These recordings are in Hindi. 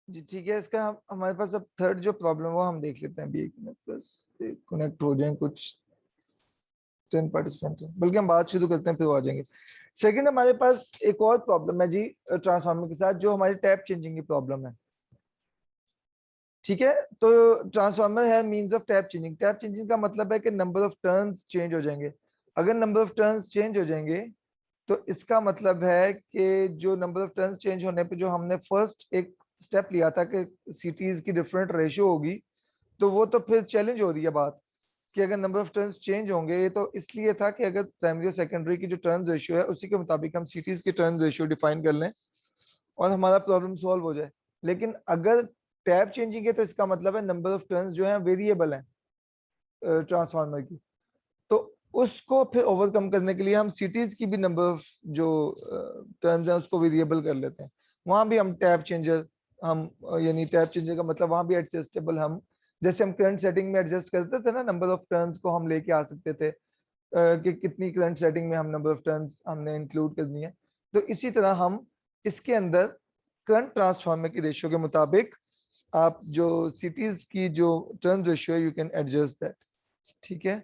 जी ठीक है, इसका हमारे पास अब थर्ड जो प्रॉब्लम वो हम देख लेते हैं अभी। एक मिनट बस कनेक्ट हो जाए कुछ 10 पार्टिसिपेंट है, बल्कि हम बात शुरू करते हैं फिर वो आ जाएंगे। सेकंड हमारे पास एक और प्रॉब्लम है जी ट्रांसफार्मर के साथ, जो हमारी टैप चेंजिंग की प्रॉब्लम है। ठीक है, तो ट्रांसफार्मर है means of tap changing. Tap changing का मतलब है कि नंबर ऑफ टर्न्स चेंज हो जाएंगे। अगर नंबर ऑफ टर्न्स चेंज हो जाएंगे तो इसका मतलब है कि जो नंबर ऑफ टर्न्स चेंज होने पे जो हमने फर्स्ट एक स्टेप लिया था कि सिटीज की डिफरेंट रेशियो होगी, तो वो तो फिर चैलेंज हो रही है बात कि अगर नंबर ऑफ टर्न्स चेंज होंगे। ये तो इसलिए था कि अगर प्राइमरी और सेकेंडरी की जो टर्न्स रेशियो है उसी के मुताबिक हम सिटीज की टर्न्स रेशियो डिफाइन कर लें और हमारा प्रॉब्लम सॉल्व हो जाए। लेकिन अगर टैप चेंजिंग है तो इसका मतलब है नंबर ऑफ टर्न्स जो है वेरिएबल है ट्रांसफार्मर की। तो उसको फिर ओवरकम करने के लिए हम सिटीज की भी नंबर ऑफ जो टर्न्स है उसको वेरिएबल कर लेते हैं। वहां भी हम टैप चेंजर हम यानी टैप चेंजर का मतलब वहां भी एडजस्टेबल हम, जैसे हम करंट सेटिंग में एडजस्ट करते थे ना, नंबर ऑफ टर्न्स को हम लेके आ सकते थे कि कितनी करंट सेटिंग में हम नंबर ऑफ टर्न्स हमने इंक्लूड करनी है। तो इसी तरह हम इसके अंदर करंट ट्रांसफार्मर की रेशियो के मुताबिक आप जो सिटीज की जो टर्न रेशियो है यू कैन एडजस्ट दैट। ठीक है,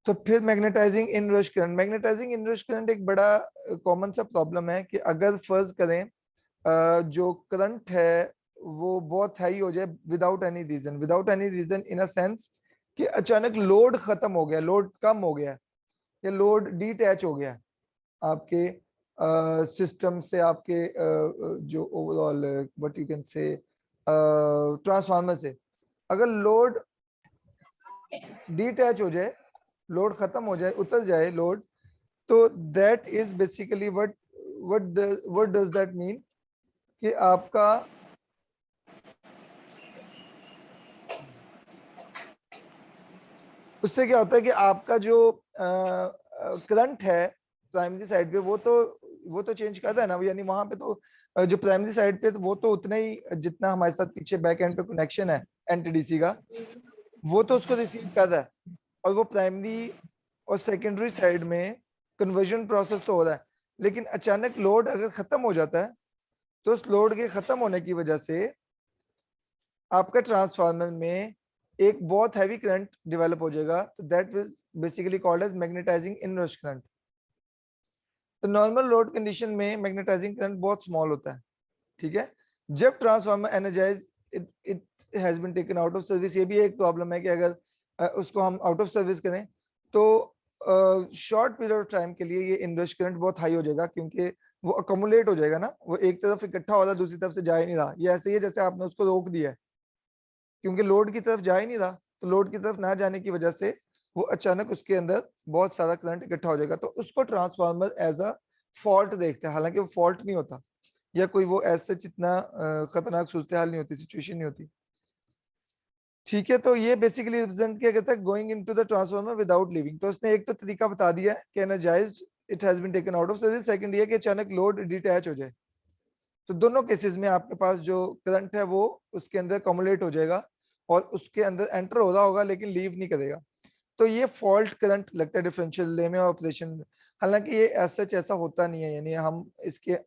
तो फिर magnetizing inrush current. Magnetizing inrush current एक बड़ा कॉमन सा प्रॉब्लम है कि अगर फर्ज करें जो करंट है वो बहुत हाई हो जाए without any reason, without any reason in a sense कि अचानक लोड खत्म हो गया, लोड कम हो गया या लोड डीटैच हो गया आपके सिस्टम से, आपके जो overall what you can say transformer से। अगर लोड डीटैच हो जाए, लोड खत्म हो जाए, उतर जाए लोड, तो that is basically what does that mean कि आपका उससे क्या होता है कि आपका जो करंट है प्राइमरी साइड पे वो तो चेंज कर रहा है ना, यानी वहां पे तो जो प्राइमरी साइड पे तो वो तो उतना ही जितना हमारे साथ पीछे बैक एंड पे कनेक्शन है एनटीडीसी का, वो तो उसको रिसीव कर रहा है। और वो प्राइमरी और सेकेंडरी साइड में कन्वर्जन प्रोसेस तो हो रहा है। लेकिन अचानक लोड अगर खत्म हो जाता है तो उस लोड के खत्म होने की वजह से आपका ट्रांसफार्मर में एक बहुत हैवी करंट डेवलप हो जाएगा, तो that is basically called as magnetizing inrush current. तो नॉर्मल लोड कंडीशन में मैग्नेटाइजिंग करंट बहुत स्मॉल होता है। ठीक है, जब transformer energize it it has been taken out of service, ये भी एक प्रॉब्लम है कि अगर उसको हम आउट ऑफ सर्विस करें तो शॉर्ट पीरियड ऑफ टाइम के लिए ये इनरश करंट बहुत हाई हो जाएगा, क्योंकि वो अकोमुलेट हो जाएगा ना, वो एक तरफ इकट्ठा हो रहा है दूसरी तरफ से जा ही नहीं रहा। ये ऐसे ही है जैसे आपने उसको रोक दिया है, क्योंकि लोड की तरफ जा ही नहीं रहा, तो लोड की तरफ ना जाने की वजह से वो अचानक उसके अंदर बहुत सारा करंट इकट्ठा हो जाएगा। तो उसको ट्रांसफार्मर एज अ फॉल्ट देखते हैं, हालांकि वो फॉल्ट नहीं होता या कोई वो ऐसे इतना खतरनाक सूरत हाल नहीं होती, सिचुएशन नहीं होती। ठीक है, तो ये बेसिकली रिप्रेजेंट किया जाता है going into the transformer without leaving. तो उसने एक तो तरीका बता दिया है कि energized it has been taken out of service, second ये कि अचानक लोड डिटैच हो जाए। तो दोनों केसेस में आपके पास जो करंट है वो उसके अंदर कम्युलेट हो जाएगा और उसके अंदर एंटर हो रहा होगा लेकिन लीव नहीं करेगा। तो ये फॉल्ट करंट लगता है डिफरेंशियल रिले में ऑपरेशन। हालांकि ये ऐसा होता नहीं है, यानी हम इसके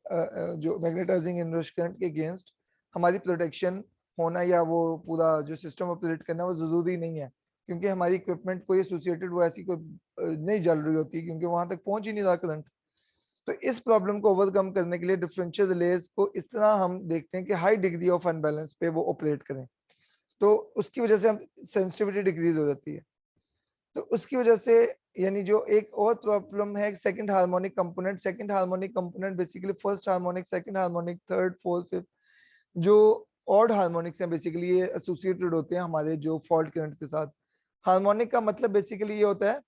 जो मैग्नेटाइजिंग इनरश करंट के अगेंस्ट हमारी प्रोटेक्शन होना या वो पूरा जो सिस्टम ऑपरेट करना वो जरूरी नहीं है, क्योंकि हमारी इक्विपमेंट कोई एसोसिएटेड वो ऐसी कोई नहीं जल रही होती, क्योंकि वहां तक पहुंच ही नहीं रहा करंट। तो इस प्रॉब्लम को ओवरकम करने के लिए डिफरेंशियल रिलेज को इस तरह हम देखते हैं कि हाई डिग्री ऑफ अनबैलेंस पे वो ऑपरेट करें, तो उसकी वजह से हम सेंसिटिविटी डिक्रीज हो जाती है। तो उसकी वजह से यानी जो एक और प्रॉब्लम है second harmonic component. Second harmonic component basically first harmonic, second harmonic, third, fourth, fifth जो ऑड हार्मोनिक्स हैं बेसिकली ये एसोसिएटेड होते हैं हमारे जो फॉल्ट करंट के साथ। हार्मोनिक का मतलब बेसिकली ये होता है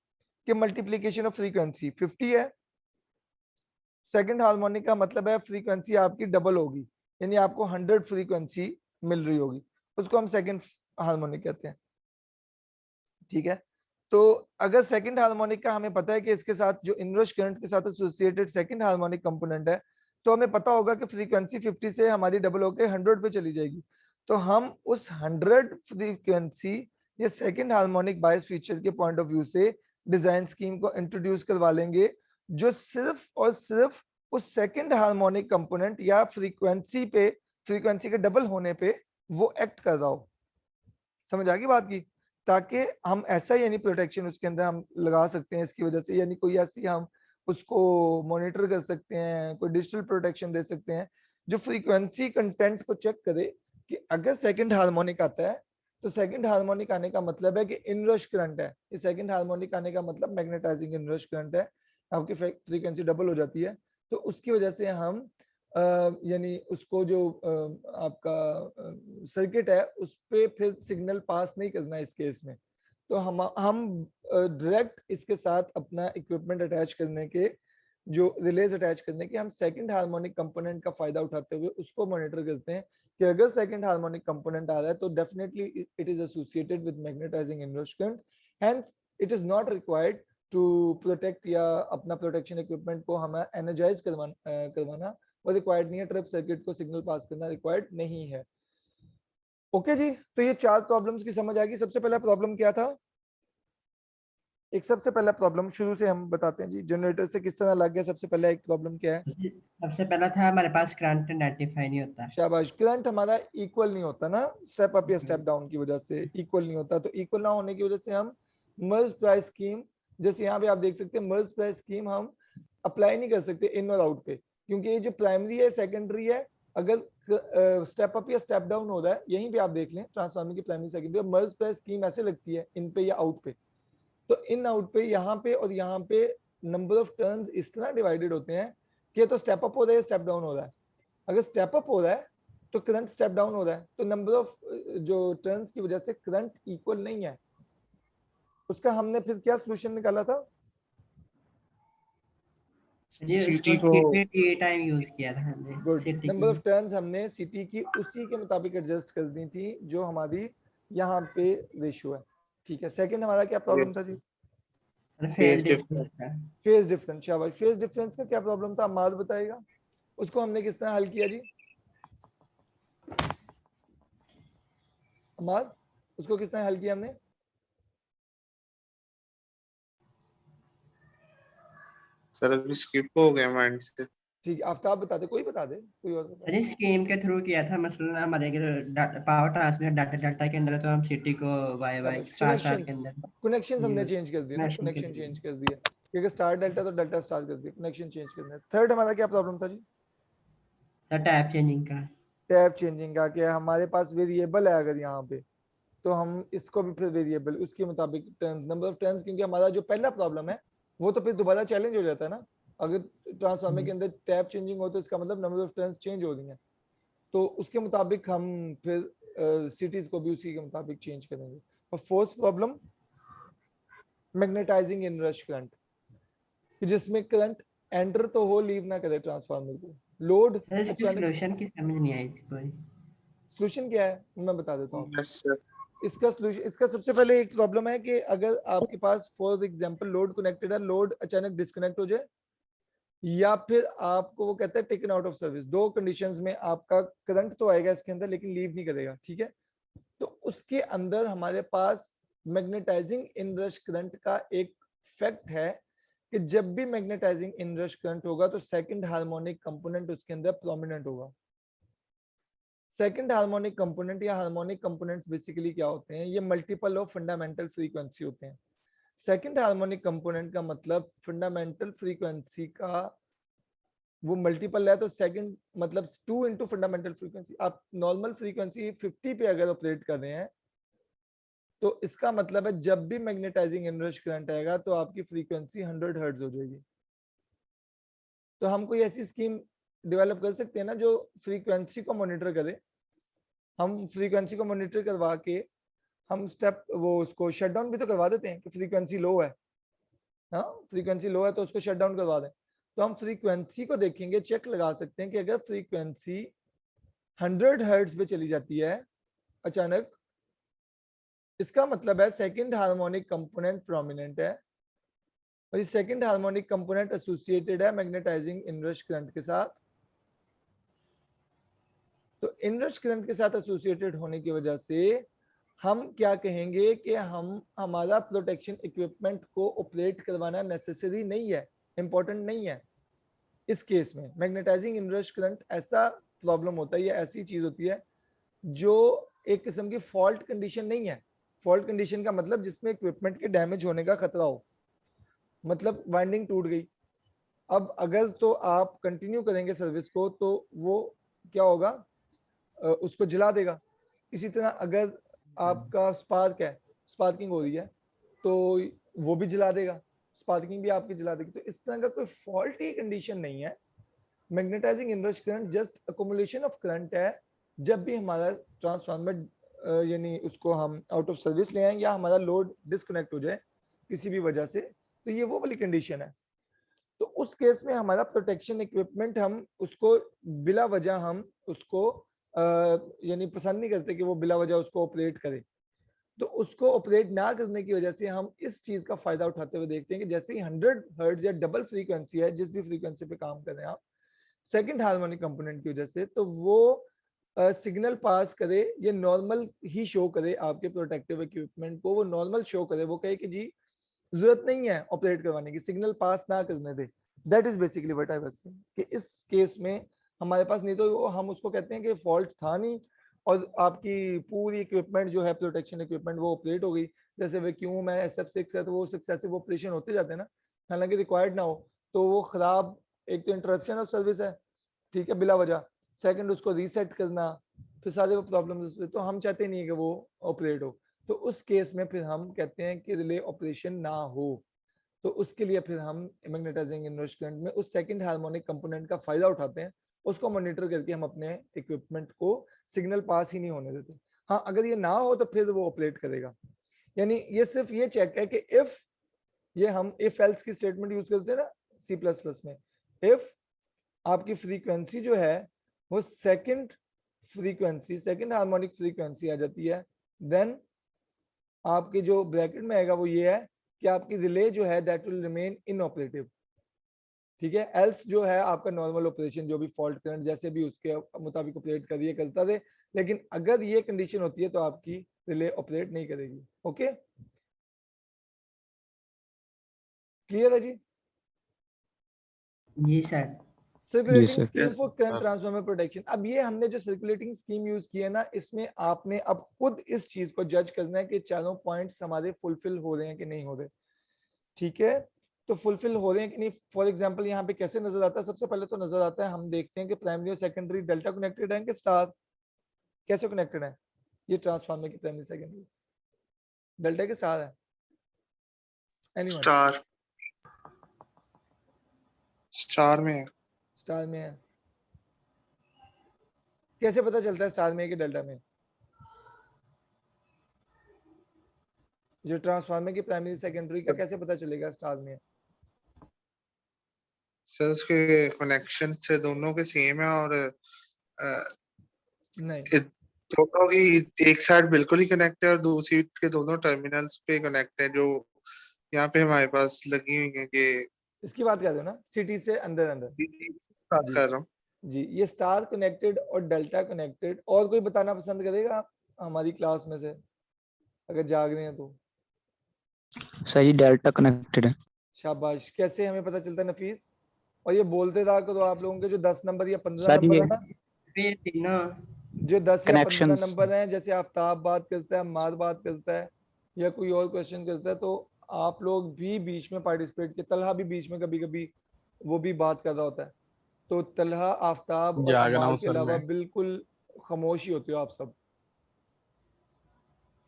कि मल्टीप्लीकेशन ऑफ फ्रीक्वेंसी 50 है। सेकंड हार्मोनिक का मतलब है फ्रीक्वेंसी आपकी डबल होगी, यानी आपको 100 फ्रीक्वेंसी मिल रही होगी, उसको हम सेकंड हार्मोनिक कहते हैं। ठीक है, तो अगर सेकंड हार्मोनिक का हमें पता है कि इसके साथ जो इनवर्स करंट के साथ एसोसिएटेड सेकंड हार्मोनिक कंपोनेंट है, तो हमें पता होगा कि फ्रीक्वेंसी 50 से हमारी डबल होकर 100 पे चली जाएगी। तो हम उस 100 फ्रीक्वेंसी ये सेकंड हार्मोनिक बायस फीचर के पॉइंट ऑफ व्यू से डिजाइन स्कीम को इंट्रोड्यूस करवा लेंगे, जो सिर्फ और सिर्फ उस सेकंड हार्मोनिक कंपोनेंट या फ्रीक्वेंसी पे फ्रीक्वेंसी के डबल होने पे वो एक्ट कर रहा हो। समझ आ गई बात की? ताकि हम ऐसा यानी प्रोटेक्शन उसके अंदर हम लगा सकते हैं इसकी वजह से, यानी कोई ऐसी हम उसको मॉनिटर कर सकते हैं, कोई डिजिटल प्रोटेक्शन दे सकते हैं जो फ्रीक्वेंसी कंटेंट को चेक करे कि अगर सेकंड हार्मोनिक आता है तो सेकंड हार्मोनिक आने का मतलब है कि इनरश करंट है, ये सेकंड हार्मोनिक आने का मतलब मैग्नेटाइजिंग इनरश करंट है, आपकी फ्रीक्वेंसी डबल हो जाती है। तो उसकी वजह से हम यानी उसको जो आपका सर्किट है उस पे फिर सिग्नल पास नहीं करना है इस केस में। तो हम डायरेक्ट इसके साथ अपना इक्विपमेंट अटैच करने के, जो रिलेज अटैच करने के, हम सेकंड हार्मोनिक कंपोनेंट का फायदा उठाते हुए उसको मॉनिटर करते हैं कि अगर सेकंड हार्मोनिक कंपोनेंट आ रहा है तो definitely it is associated with magnetizing inrush current, hence it is not required to protect, या अपना प्रोटेक्शन इक्विपमेंट को हमें एनर्जाइज करवाना वो रिक्वायर्ड नहीं है, ट्रिप सर्किट को सिग्नल पास करना रिक्वायर्ड नहीं है। ओके जी, तो ये 4 प्रॉब्लम्स की समझ आ गई। सबसे पहला प्रॉब्लम क्या था? एक सबसे पहला प्रॉब्लम शुरू से हम बताते हैं जी, जनरेटर से किस तरह लग गया। सबसे पहला एक प्रॉब्लम क्या है? सबसे पहला था हमारे पास करंट आइडेंटिफाई नहीं होता। शाबाश, करंट हमारा इक्वल नहीं होता ना, स्टेप अप या स्टेप डाउन की वजह से इक्वल नहीं होता। तो इक्वल ना होने की वजह से हम मर्ज प्राइस स्कीम, जैसे यहाँ पे आप देख सकते हैं, मर्ज प्राइस स्कीम हम अप्लाई नहीं कर सकते इन और आउट पे, क्योंकि ये जो प्राइमरी है सेकेंडरी है, अगर स्टेप अप या स्टेप डाउन हो रहा है, यहीं पे आप देख लें ट्रांसफार्मर की प्राइमरी सेकेंडरी, मर्ज प्राइस स्कीम ऐसे लगती है इन पे या आउट पे। तो इन आउट पे यहाँ पे और यहाँ पे नंबर ऑफ टर्न्स इस तरह डिवाइडेड होते हैं कि तो स्टेप अप हो रहा है, स्टेप डाउन हो रहा है। अगर स्टेप अप हो रहा है तो करंट स्टेप डाउन हो रहा है, तो नंबर ऑफ जो टर्न्स की वजह से करंट इक्वल नहीं है। उसका हमने फिर क्या सोल्यूशन निकाला था? सीटी को टाइम यूज किया था हमने। गुड, सीटी नंबर ऑफ टर्न्स हमने सीटी की उसी के मुताबिक एडजस्ट कर दी थी जो हमारी यहाँ पे रेशियो है। ठीक है, सेकंड हमारा क्या प्रॉब्लम था जी? फेज डिफरेंस था। Phase difference. शाबाश, फेज डिफरेंस का क्या प्रॉब्लम था? अमाद बताएगा। उसको हमने किस तरह हल किया जी? अमाद, उसको किस तरह हल किया हमने? सर अभी स्किप हो गया माइंड से। ठीक है, आफ्ताब बता दे, कोई बता दे, कोई और बता दे। स्कीम के थ्रू किया था। मसलन हमारे अगर पावर ट्रांसमिशन डाटा के अंदर है तो हम सिटी को वाई वाई स्टार के अंदर कनेक्शन हमने चेंज कर दिए ना, कनेक्शन चेंज कर दिए, क्योंकि स्टार डेल्टा तो डेल्टा स्टार कर दिया, कनेक्शन चेंज करना है। थर्ड हमारा क्या प्रॉब्लम था जी? टैप चेंजिंग का। टैप चेंजिंग का क्या? हमारे पास वेरिएबल है अगर यहाँ पे, तो हम इसको भी फिर वेरिएबल उसके मुताबिक टर्न्स, नंबर ऑफ टर्न्स, क्योंकि हमारा जो पहला प्रॉब्लम है वो तो फिर दोबारा चैलेंज हो जाता है ना। अगर ट्रांसफार्मर के अंदर टैप चेंजिंग हो तो इसका मतलब नंबर ऑफ टर्न्स चेंज हो रही हैं, तो उसके मुताबिक हम फिर सिटीज को भी उसी के मुताबिक चेंज करेंगे। और fourth problem magnetizing inrush current, जिसमें करंट एंटर तो हो, लीव ना करे ट्रांसफार्मर को। लोड अचानक, सॉल्यूशन की समझ नहीं आई थी कोई। सॉल्यूशन क्या है मैं बता देता हूँ। Yes sir. इसका सॉल्यूशन, इसका सबसे पहले एक प्रॉब्लम है कि अगर आपके पास फॉर एग्जांपल लोड कनेक्टेड है, लोड अचानक डिस्कनेक्ट हो जाए, या फिर आपको वो कहता है टेकन आउट ऑफ सर्विस, दो कंडीशंस में आपका करंट तो आएगा इसके अंदर लेकिन लीव नहीं करेगा। ठीक है, तो उसके अंदर हमारे पास मैग्नेटाइजिंग इनरश करंट का एक फैक्ट है कि जब भी मैग्नेटाइजिंग इनरश करंट होगा तो सेकंड हार्मोनिक कंपोनेंट उसके अंदर प्रोमिनेंट होगा। सेकंड हार्मोनिक कंपोनेंट या हार्मोनिक कंपोनेंट्स बेसिकली क्या होते हैं? ये मल्टीपल ऑफ फंडामेंटल फ्रीक्वेंसी होते हैं। सेकंड हार्मोनिक कंपोनेंट का मतलब फंडामेंटल फ्रीक्वेंसी का वो मल्टीपल है, तो सेकंड मतलब 2 इंटू फंडामेंटल फ्रीक्वेंसी। आप नॉर्मल फ्रीक्वेंसी 50 पे अगर ऑपरेट कर रहे हैं तो इसका मतलब है जब भी मैग्नेटाइजिंग इनरश करंट आएगा तो आपकी फ्रीक्वेंसी 100 हर्ट्ज हो जाएगी। तो हम कोई ऐसी स्कीम डेवलप कर सकते हैं ना जो फ्रीक्वेंसी को मॉनिटर करे। हम फ्रीक्वेंसी को मॉनिटर करवा के हम स्टेप वो उसको शट डाउन भी तो करवा देते हैं कि फ्रीक्वेंसी लो है, हाँ फ्रीक्वेंसी लो है तो उसको शट डाउन करवा दें। तो हम फ्रीक्वेंसी को देखेंगे, चेक लगा सकते हैं कि अगर फ्रीक्वेंसी 100 हर्ट्ज पे चली जाती है अचानक, इसका मतलब है सेकंड हार्मोनिक कंपोनेंट प्रोमिनेंट है, और ये सेकंड हार्मोनिक कंपोनेंट एसोसिएटेड है मैग्नेटाइजिंग इनरश करंट के साथ। तो इनरश करंट के साथ एसोसिएटेड होने की वजह से हम क्या कहेंगे कि हम हमारा प्रोटेक्शन इक्विपमेंट को ऑपरेट करवाना नेसेसरी नहीं है, इंपॉर्टेंट नहीं है। इस केस में मैग्नेटाइजिंग इनरश करंट ऐसा प्रॉब्लम होता है, ये ऐसी चीज होती है जो एक किस्म की फॉल्ट कंडीशन नहीं है। फॉल्ट कंडीशन का मतलब जिसमें इक्विपमेंट के डैमेज होने का खतरा हो, मतलब वाइंडिंग टूट गई। अब अगर तो आप कंटिन्यू करेंगे सर्विस को तो वो क्या होगा, उसको जला देगा। इसी तरह अगर आपका स्पार्क है, स्पार्किंग हो रही है तो वो भी जला देगा, स्पार्किंग भी आपकी जला देगी। तो इस तरह का कोई फॉल्टी कंडीशन नहीं है। Magnetizing inrush current just accumulation of current है। जब भी हमारा ट्रांसफार्मर यानी उसको हम आउट ऑफ सर्विस ले आए या हमारा लोड डिस्कनेक्ट हो जाए किसी भी वजह से, तो ये वो वाली कंडीशन है। तो उस केस में हमारा प्रोटेक्शन इक्विपमेंट हम उसको बिला वजह हम उसको यानी पसंद नहीं करते कि वो बिला वजह उसको ऑपरेट करे। तो उसको ऑपरेट ना करने की वजह से हम इस चीज का फायदा उठाते हुए देखते हैं कि जैसे ही 100 हर्ट्ज या डबल फ्रीक्वेंसी है, जिस भी फ्रीक्वेंसी पे काम कर रहे हैं आप सेकंड हार्मोनिक कंपोनेंट की वजह से, तो वो सिग्नल पास करे, ये नॉर्मल ही शो करे आपके प्रोटेक्टिव इक्विपमेंट को, वो नॉर्मल शो करे, वो कहे कि जी जरूरत नहीं है ऑपरेट करवाने की, सिग्नल पास ना करने दे। That is basically what I was saying कि इस केस में हमारे पास नहीं तो हम उसको कहते हैं कि फॉल्ट था नहीं और आपकी पूरी इक्विपमेंट जो है प्रोटेक्शन इक्विपमेंट वो ऑपरेट हो गई। जैसे वैक्यूम है, SF6 है, तो वो सक्सेसिव ऑपरेशन होते जाते हैं ना, हालांकि रिक्वायर्ड ना हो, तो वो खराब, एक तो इंटरप्शन ऑफ सर्विस है, ठीक है, बिला वजह। सेकंड उसको रीसेट करना, फिर सारे वो प्रॉब्लम्स, तो हम चाहते नहीं है कि वो ऑपरेट हो। तो उस केस में फिर हम कहते हैं कि रिले ऑपरेशन ना हो, तो उसके लिए फिर हम मैग्नेटाइजिंग इनवर्स करंट में उस सेकंड हार्मोनिक कंपोनेंट का फायदा उठाते हैं, उसको मॉनिटर करके हम अपने इक्विपमेंट को सिग्नल पास ही नहीं होने देते। हाँ, अगर ये ना हो तो फिर वो ऑपरेट करेगा। यानी ये सिर्फ ये चेक है कि इफ, ये हम इफ एल्स की स्टेटमेंट यूज करते हैं ना C++ में, इफ आपकी फ्रीक्वेंसी जो है वो second frequency, second harmonic frequency आ जाती है, देन आपके जो ब्रैकेट में आएगा वो ये है कि आपकी रिले जो है दैट विल रिमेन इनऑपरेटिव, ठीक है। एल्स जो है आपका नॉर्मल ऑपरेशन, जो भी फॉल्ट करंट जैसे भी उसके मुताबिक ऑपरेट करिए करता रहे, लेकिन अगर ये कंडीशन होती है तो आपकी रिले ऑपरेट नहीं करेगी। ओके, क्लियर है जी? जी sir. Circulating scheme Yes, for current sir. Transformer protection. अब ये हमने जो सर्कुलेटिंग स्कीम यूज की है ना, इसमें आपने अब खुद इस चीज को जज करना है कि चारों पॉइंट्स हमारे फुलफिल हो रहे हैं कि नहीं हो रहे, ठीक है। तो फुलफिल हो रहे हैं कि नहीं, फॉर एग्जांपल यहाँ पे कैसे नजर आता है, सबसे पहले तो नजर आता है, हम देखते हैं कि प्राइमरी और सेकेंडरी डेल्टा कनेक्टेड है कि स्टार, कैसे कनेक्टेड है ये ट्रांसफार्मर की प्राइमरी सेकेंडरी, डेल्टा के स्टार है? एनीवन? स्टार में है। स्टार में है। कैसे पता चलता है स्टार में है कि डेल्टा में? जो ट्रांसफार्मर की प्राइमरी सेकेंडरी का कैसे पता चलेगा स्टार में है? सर उसके कनेक्शन से दोनों के सेम है और नहीं, दोनों की एक साइड बिल्कुल ही कनेक्ट है और दूसरी के दोनों टर्मिनल्स पे कनेक्ट है, जो यहाँ पे हमारे पास लगी हुई है कि इसकी बात कर रहे हो ना, सिटी से अंदर अंदर? बात जी कर रहा हूँ। जी, ये स्टार कनेक्टेड और डेल्टा कनेक्टेड। और कोई बताना पसंद करेगा हमारी क्लास में से, अगर जाग रहे हैं तो? सही, डेल्टा कनेक्टेड है। शाबाश। कैसे हमें पता चलता है नफीस? और ये बोलते रहा करो आप लोगों के जो 10 नंबर या 15 सर नंबर ये है ना, ये तीनों जो 10 या 15 कनेक्शंस नंबर हैं, जैसे आफ्ताब बात करता है, मार बात करता है या कोई और क्वेश्चन करता है, तो आप लोग भी बीच में पार्टिसिपेट के, तलहा भी बीच में कभी कभी वो भी बात कर रहा होता है, तो तलहा, आफ्ताब और जाग रहा अम्मार हूँ के सर अलावा मैं। बिल्कुल खामोश ही होते हो आप सब,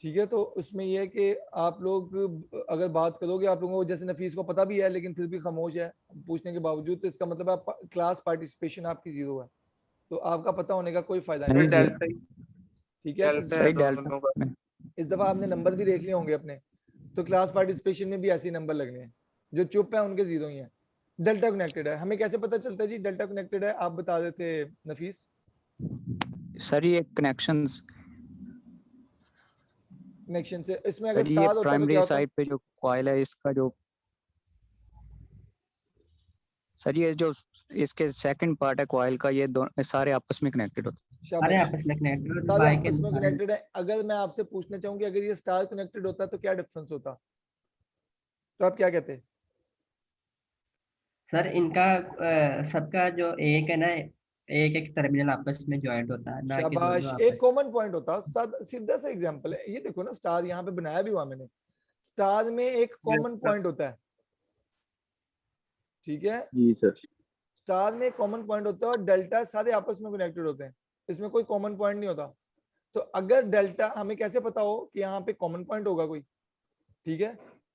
ठीक है। तो उसमें यह है कि आप लोग अगर बात करोगे, आप लोगों को जैसे नफीस को पता भी है लेकिन फिर भी खामोश है पूछने के बावजूद, तो इसका मतलब आप क्लास पार्टिसिपेशन आपकी जीरो है, तो आपका पता होने का कोई फायदा नहीं, नहीं जी, डेल्टा ही ठीक है। डेल्टा है सही दोनों डेल्टा का। में। इस दफा आपने नंबर भी देख लिए होंगे अपने, तो क्लास पार्टिसिपेशन में भी ऐसे ही नंबर लगने हैं, जो चुप है उनके जीरो ही हैं। डेल्टा कनेक्टेड है, हमें कैसे पता चलता है जी डेल्टा कनेक्टेड है? आप बता देते नफीस। सर ये कनेक्शंस, कनेक्शन से, इसमें अगर सर ये स्टार होता तो क्या प्राइमरी होता? साइड पे जो कॉइल है इसका जो, सर ये जो इसके सेकंड पार्ट है कॉइल का, ये दोनों सारे आपस में कनेक्टेड होते हैं। सारे शाबाश, आपस में कनेक्टेड सारे बाइक के आपस में सारे। कनेक्टेड है। अगर मैं आपसे पूछना चाहूँ कि अगर ये स्टार कनेक्टेड होता तो क्या डिफरेंस होता, तो आप क्या कहते? सर इनका सबका जो एक है ना, एक एक टर्मिनल आपस में ज्वाइंट होता है, ना कि शाबाश, दोनों एक आपस कॉमन पॉइंट होता। सीधा सा एग्जांपल है ये, देखो ना स्टार यहाँ पे बनाया भी हुआ मैंने, स्टार में एक कॉमन sir. पॉइंट होता है, ठीक है, जी सर। स्टार में एक कॉमन पॉइंट होता है और डेल्टा सारे आपस में कनेक्टेड होते हैं, इसमें कोई कॉमन पॉइंट नहीं होता। तो अगर डेल्टा, हमें कैसे पता हो कि यहाँ पे कॉमन पॉइंट होगा कोई, ठीक है,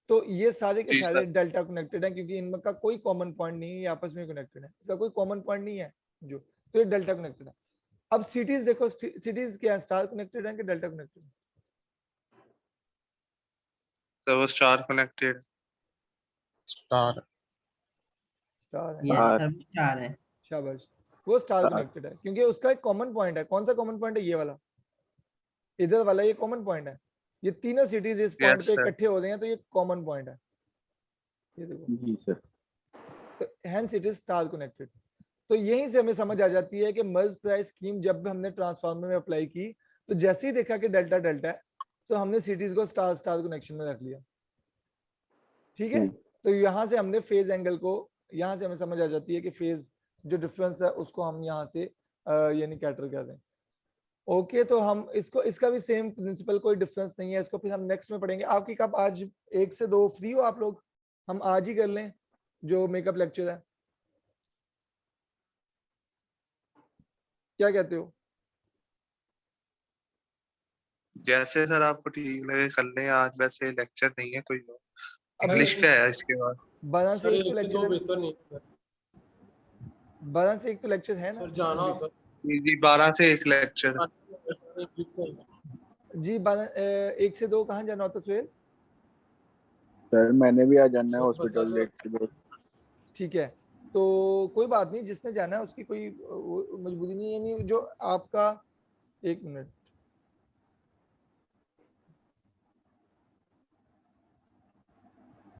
तो ये सारे के जी सारे सर। डेल्टा कनेक्टेड हैं, क्योंकि इनका कोई कॉमन पॉइंट नहीं है, ये आपस में कनेक्टेड है, इसका कोई कॉमन पॉइंट नहीं है जो, तो ये डेल्टा कनेक्टेड है। अब सिटीज देखो, सिटीज क्या है, स्टार कनेक्टेड है कि डेल्टा कनेक्टेड है? तो वो स्टार कनेक्टेड। स्टार। स्टार है, ये हाँ। सब स्टार है। शाबाश, वो स्टार हाँ। कनेक्टेड है क्योंकि उसका एक कॉमन पॉइंट है। कौन सा कॉमन पॉइंट है? ये वाला, इधर वाला, ये कॉमन पॉइंट है। ये तीनों सिटीज इस पॉइंट Yes, पे sir. इकट्ठे हो रहे हैं, तो ये कॉमन पॉइंट है, ये देखो, जी सर। तो hence it is star connected. तो यहीं से हमें समझ आ जाती है कि मल्टीप्लाई स्कीम जब हमने ट्रांसफार्मर में अप्लाई की, तो जैसे ही देखा कि डेल्टा डेल्टा है, तो हमने सिटीज को स्टार स्टार कनेक्शन में रख लिया, ठीक है। तो यहाँ से हमने फेज एंगल को, यहाँ से हमें समझ आ जाती है कि फेज जो डिफरेंस है उसको हम यहाँ से यानी कैटर कर रहे हैं। ओके, तो हम इसको, इसका भी सेम प्रिंसिपल, कोई डिफरेंस नहीं है, इसको फिर हम नेक्स्ट में पढ़ेंगे। आपकी कब आज 1 से 2 फ्री हो आप लोग? हम आज ही कर लें जो मेकअप लेक्चर है, क्या कहते हो? जैसे सर आपको ठीक लगे कर लें आज, वैसे लेक्चर नहीं है कोई और। अभी इंग्लिश का है इसके बाद। 12 से सर 1 तो एक से लेक्चर दो है, बेहतर नहीं है 12 से 1 तो लेक्चर है ना? सर, जाना होगा जी 12 से 1 लेक्चर। जी 1 से 2 कहाँ जाना होता सुहेल? सर मैंने भी आ जाना है सर, हॉस्पिटल बता 1 से 2। ठीक है, तो कोई बात नहीं, जिसने जाना है उसकी कोई मजबूरी नहीं है। नहीं जो आपका, 1 मिनट,